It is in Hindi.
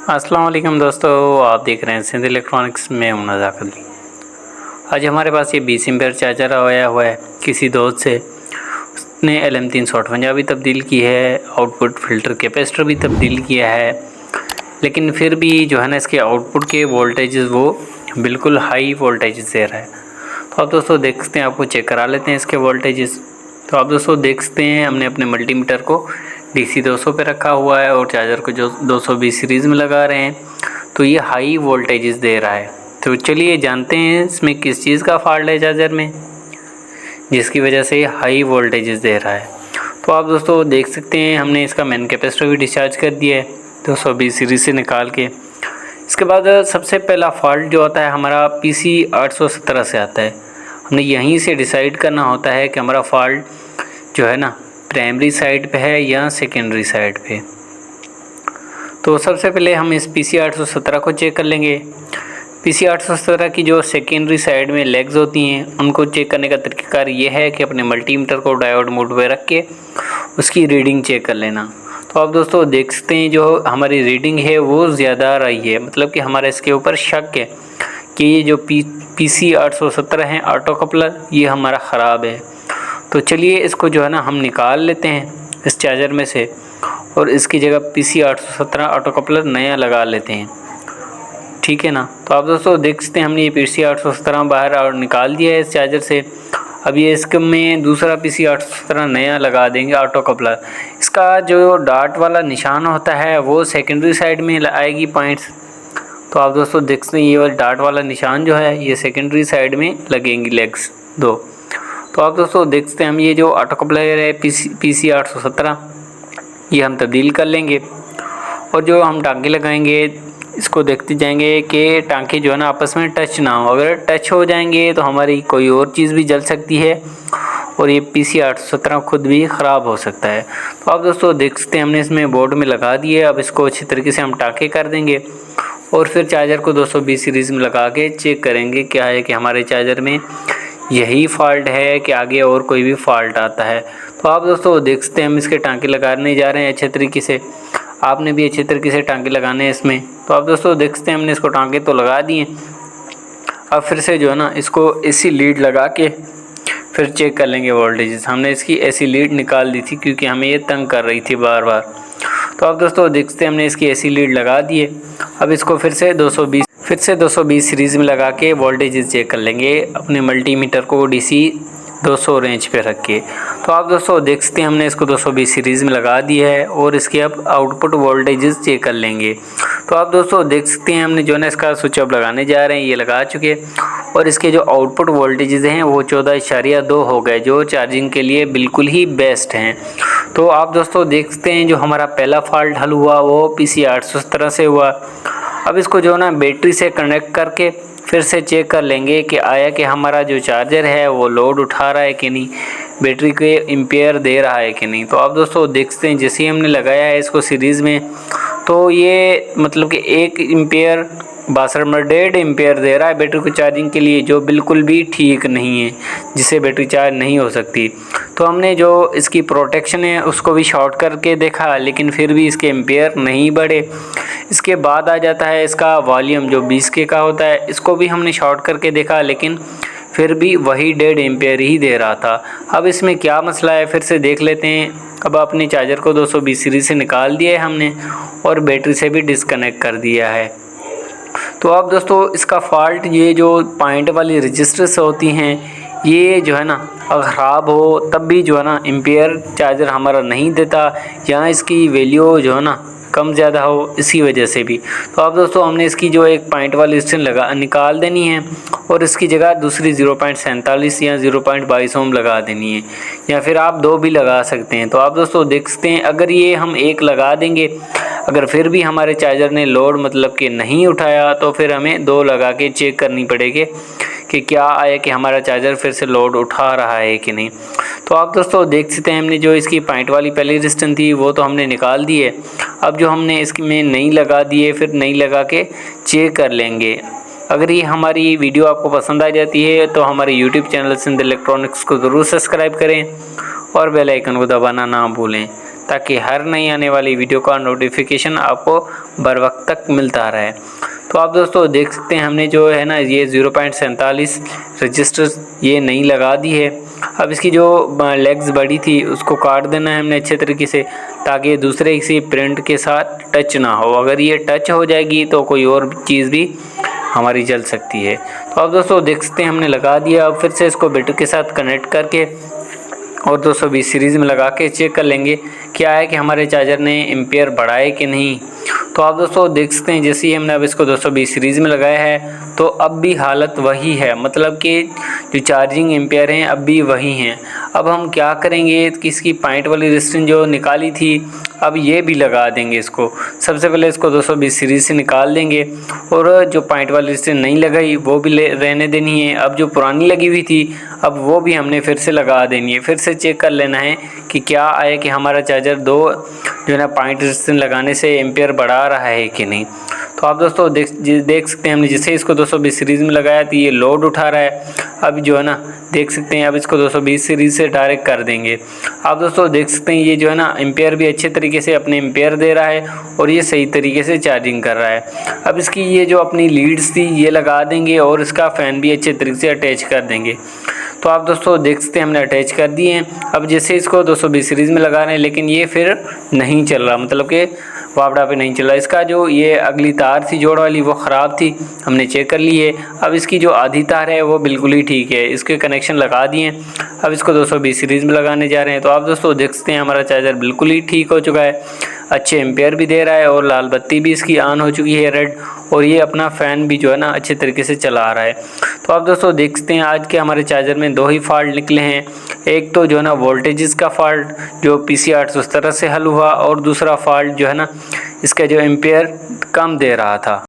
अस्सलाम वालेकुम दोस्तों, आप देख रहे हैं सिंध इलेक्ट्रॉनिक्स में हूं नज़ाकत अली। आज हमारे पास ये 20 एम्पेयर चार्जर आया हुआ है किसी दोस्त से। उसने LM358 भी तब्दील की है, आउटपुट फ़िल्टर कैपेसिटर भी तब्दील किया है, लेकिन फिर भी जो है ना इसके आउटपुट के वोल्टेजेस वो बिल्कुल हाई वोल्टेजेस दे रहा है। तो आप दोस्तों देख सकते हैं, आपको चेक करा लेते हैं इसके वोल्टेजेस। तो आप दोस्तों देख सकते हैं, हमने अपने मल्टीमीटर को DC 200 पे रखा हुआ है और चार्जर को जो 220 सीरीज़ में लगा रहे हैं, तो ये हाई वोल्टेजेस दे रहा है। तो चलिए जानते हैं इसमें किस चीज़ का फॉल्ट है चार्जर में, जिसकी वजह से हाई वोल्टेजेस दे रहा है। तो आप दोस्तों देख सकते हैं, हमने इसका मेन कैपेसिटर भी डिस्चार्ज कर दिया है 220 सीरीज़ से निकाल के। इसके बाद सबसे पहला फॉल्ट जो आता है हमारा PC 817 से आता है। हमने यहीं से डिसाइड करना होता है कि हमारा फॉल्ट जो है ना प्राइमरी साइड पे है या सेकेंडरी साइड पे। तो सबसे पहले हम इस PC 817 को चेक कर लेंगे। PC 817 की जो सेकेंडरी साइड में लेग्स होती हैं, उनको चेक करने का तरीकाकार ये है कि अपने मल्टीमीटर को डायोड मोड पे रख के उसकी रीडिंग चेक कर लेना। तो आप दोस्तों देख सकते हैं, जो हमारी रीडिंग है वो ज़्यादा आ रही है, मतलब कि हमारा इसके ऊपर शक है कि ये जो PC 817 है ऑटो कपलर, ये हमारा ख़राब है। तो चलिए इसको जो है ना हम निकाल लेते हैं इस चार्जर में से और इसकी जगह PC 817 ऑटो कपलर नया लगा लेते हैं, ठीक है ना। तो आप दोस्तों देख सकते हैं, हमने ये PC 817 बाहर और निकाल दिया है इस चार्जर से। अब ये इसके में दूसरा PC 817 नया लगा देंगे ऑटो कपलर। इसका जो डॉट वाला निशान होता है वो सेकेंडरी साइड में आएगी पॉइंट्स। तो आप दोस्तों देख सकते हैं, ये वाला डॉट वाला निशान जो है ये सेकेंडरी साइड में लगेंगी लेग्स दो। तो आप दोस्तों देख सकते हैं, हम ये जो ऑटो कपलर है PC 817 ये हम तब्दील कर लेंगे और जो हम टांके लगाएंगे इसको देखते जाएंगे कि टांके जो है ना आपस में टच ना हो। अगर टच हो जाएंगे तो हमारी कोई और चीज़ भी जल सकती है और ये PC 817 खुद भी ख़राब हो सकता है। तो आप दोस्तों देख सकते हैं, हमने इसमें बोर्ड में लगा दिए। अब इसको अच्छी तरीके से हम टांके कर देंगे और फिर चार्जर को 220 सीरीज़ में लगा के चेक करेंगे क्या है कि हमारे चार्जर में यही फॉल्ट है कि आगे और कोई भी फॉल्ट आता है। तो आप दोस्तों देख सकते हैं, हम इसके टांके लगाने जा रहे हैं अच्छे तरीके से। आपने भी अच्छे तरीके से टांके लगाने हैं इसमें। तो आप दोस्तों देख सकते हैं, हमने इसको टांके तो लगा दिए। अब फिर से जो है ना इसको AC लीड लगा के फिर चेक कर लेंगे वोल्टेजेस। हमने इसकी AC लीड निकाल दी थी क्योंकि हमें ये तंग कर रही थी बार बार। तो आप दोस्तों देख सकते हैं, हमने इसकी AC लीड लगा दिए। अब इसको फिर से 220 सीरीज़ में लगा के वोल्टेजेस चेक कर लेंगे अपने मल्टीमीटर को DC 200 रेंज पे रख के। तो आप दोस्तों देख सकते हैं, हमने इसको 220 सीरीज़ में लगा दिया है और इसके अब आउटपुट वोल्टेजेस चेक कर लेंगे। तो आप दोस्तों देख सकते हैं, हमने जो है ना इसका स्विच ऑफ लगाने जा रहे हैं, ये लगा चुके और इसके जो आउटपुट वोल्टेजेस हैं वो 14.2 हो गए, जो चार्जिंग के लिए बिल्कुल ही बेस्ट हैं। तो आप दोस्तों देख सकते हैं, जो हमारा पहला फॉल्ट हल हुआ वो PC 817 से हुआ। अब इसको जो है ना बैटरी से कनेक्ट करके फिर से चेक कर लेंगे कि आया कि हमारा जो चार्जर है वो लोड उठा रहा है कि नहीं, बैटरी के एम्पेयर दे रहा है कि नहीं। तो आप दोस्तों देख सकते हैं, जैसे ही हमने लगाया है इसको सीरीज़ में, तो ये मतलब कि 1 एम्पेयर 1.5 एम्पेयर दे रहा है बैटरी को चार्जिंग के लिए, जो बिल्कुल भी ठीक नहीं है, जिससे बैटरी चार्ज नहीं हो सकती। तो हमने जो इसकी प्रोटेक्शन है उसको भी शॉर्ट करके देखा, लेकिन फिर भी इसके एम्पेयर नहीं बढ़े। इसके बाद आ जाता है इसका वॉल्यूम जो 20K का होता है, इसको भी हमने शॉर्ट करके देखा, लेकिन फिर भी वही 1.5 एम्पेयर ही दे रहा था। अब इसमें क्या मसला है फिर से देख लेते हैं। अब अपने चार्जर को 220 सीरीज़ से निकाल दिया है हमने और बैटरी से भी डिस्कनेक्ट कर दिया है। तो अब दोस्तों इसका फॉल्ट ये जो पॉइंट वाली रजिस्टर्स होती हैं, ये जो है ना अगर ख़राब हो तब भी जो है ना एम्पेयर चार्जर हमारा नहीं देता, या इसकी वैल्यू जो है ना कम ज़्यादा हो, इसी वजह से भी। तो अब दोस्तों हमने इसकी जो एक पॉइंट वाली स्ट्रिंग निकाल देनी है और इसकी जगह दूसरी 0.47 या 0.22 ओम लगा देनी है, या फिर आप 2 भी लगा सकते हैं। तो आप दोस्तों देख सकते हैं, अगर ये हम 1 लगा देंगे, अगर फिर भी हमारे चार्जर ने लोड मतलब कि नहीं उठाया, तो फिर हमें 2 लगा के चेक करनी पड़ेगी कि क्या आया कि हमारा चार्जर फिर से लोड उठा रहा है कि नहीं। तो आप दोस्तों देख सकते हैं, हमने जो इसकी पॉइंट वाली पहली रेजिस्टेंस थी वो तो हमने निकाल दी है। अब जो हमने इसमें नहीं लगा दिए, फिर नहीं लगा के चेक कर लेंगे। अगर ये हमारी वीडियो आपको पसंद आ जाती है तो हमारे YouTube चैनल सिंध इलेक्ट्रॉनिक्स को ज़रूर सब्सक्राइब करें और बेल आइकन को दबाना ना भूलें, ताकि हर नई आने वाली वीडियो का नोटिफिकेशन आपको बर वक्त तक मिलता रहे। तो आप दोस्तों देख सकते हैं हमने जो है ना ये 0.47 रजिस्टर ये नई लगा दी है। अब इसकी जो लेग्स बड़ी थी उसको काट देना है हमने अच्छे तरीके से, ताकि ये दूसरे किसी प्रिंट के साथ टच ना हो। अगर ये टच हो जाएगी तो कोई और चीज़ भी हमारी जल सकती है। तो आप दोस्तों देख सकते हैं हमने लगा दिया। अब फिर से इसको बैटरी के साथ कनेक्ट करके और 220 सीरीज़ में लगा के चेक कर लेंगे क्या है कि हमारे चार्जर ने एम्पियर बढ़ाए कि नहीं। तो आप दोस्तों देख सकते हैं जैसे ही हमने अब इसको 220 सीरीज़ में लगाया है तो अब भी हालत वही है, मतलब कि जो चार्जिंग एम्पियर हैं अब भी वही हैं। अब हम क्या करेंगे कि इसकी पॉइंट वाली रेजिस्टेंस जो निकाली थी अब ये भी लगा देंगे इसको। सबसे पहले इसको 220 सीरीज़ से निकाल देंगे और जो पॉइंट वाली रेजिस्टेंस नहीं लगाई वो भी रहने देनी है। अब जो पुरानी लगी हुई थी अब वो भी हमने फिर से लगा देनी है। फिर से चेक कर लेना है कि क्या आए कि हमारा चार्जर जो है ना पॉइंट रेजिस्टेंस लगाने से एम्पियर बढ़ा रहा है कि नहीं। तो आप दोस्तों देख सकते हैं हमने जैसे इसको 220 सीरीज़ में लगाया तो ये लोड उठा रहा है। अब जो है ना देख सकते हैं अब इसको 220 सीरीज़ से डायरेक्ट कर देंगे। आप दोस्तों देख सकते हैं ये जो है ना एम्पियर भी अच्छे तरीके से अपने एम्पियर दे रहा है और ये सही तरीके से चार्जिंग कर रहा है। अब इसकी ये जो अपनी लीड्स थी ये लगा देंगे और इसका फ़ैन भी अच्छे तरीके से अटैच कर देंगे। तो आप दोस्तों देख सकते हैं हमने अटैच कर दिए हैं। अब जैसे इसको 220 सीरीज़ में लगा रहे हैं लेकिन ये फिर नहीं चल रहा, मतलब कि वापड़ा पे नहीं चल रहा। इसका जो ये अगली तार थी जोड़ वाली वो ख़राब थी, हमने चेक कर ली है। अब इसकी जो आधी तार है वो बिल्कुल ही ठीक है, इसके कनेक्शन लगा दिए। अब इसको 220 सीरीज़ में लगाने जा रहे हैं। तो आप दोस्तों देख सकते हैं हमारा चार्जर बिल्कुल ही ठीक हो चुका है, अच्छे एम्पियर भी दे रहा है और लाल बत्ती भी इसकी ऑन हो चुकी है रेड, और ये अपना फ़ैन भी जो है ना अच्छे तरीके से चला रहा है। तो आप दोस्तों देख सकते हैं आज के हमारे चार्जर में 2 ही फॉल्ट निकले हैं। एक तो जो है ना वोल्टेजेस का फॉल्ट जो PC817 से हल हुआ, और दूसरा फॉल्ट जो है ना इसका जो एम्पियर कम दे रहा था।